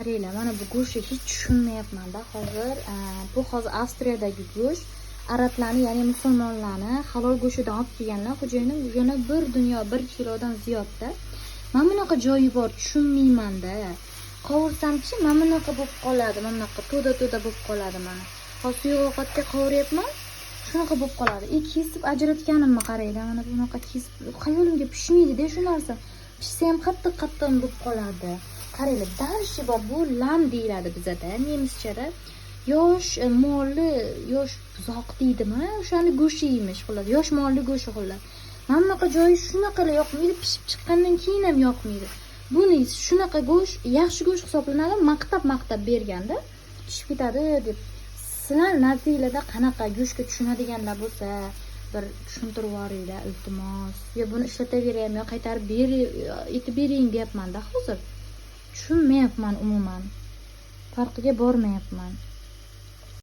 Qaranglar, mana bu go'shtni hech tushunmayapman-da hozir. Bu hozir Avstriyadagi go'sht. Arablarni, ya'ni musulmonlarni halol go'shtidan olib kelganlar. Xo'jayinim yana bir dunyo 1 kilodan ziyodda. Mana bunaqa joyi bor, tushunmayman-da. Qovursamchi, mana bunaqa bo'lib qoladi, mana bunaqa to'da bo'lib qoladi mana. Hozir suyuq ovqatga qovuryapman. Shunaqa bo'lib qoladi. Kesib ajratganimni qaranglar, mana bunaqa kesib. Xayolimga pishmaydi-da shu narsa. Pishsa ham qattiq bo'lib qoladi. Qaranglar, darshi bor, bu lam deyiladi bizada, nemischada. Yosh molli, yosh buzoq deydimi? O'shani go'shti yeymish, xullas. Yosh molli go'shti xullas. Mana bunaqa joyi shunaqa yoqmaydi, pishib chiqqandan keyin ham yoqmaydi. Buni shunaqa go'sht, yaxshi go'sht hisoblanadi, maqtab berganda pishib ketadi deb. Sizlar nazdinglarda qanaqa go'shtga tushunadiganlar bo'lsa, bir tushuntirib yuboringlar, iltimos. Yo buni ishlataveraymi, yo qaytarib aytib bering deyapman-da hozir. Tushunmayapman umuman. Farqiga bormayapman.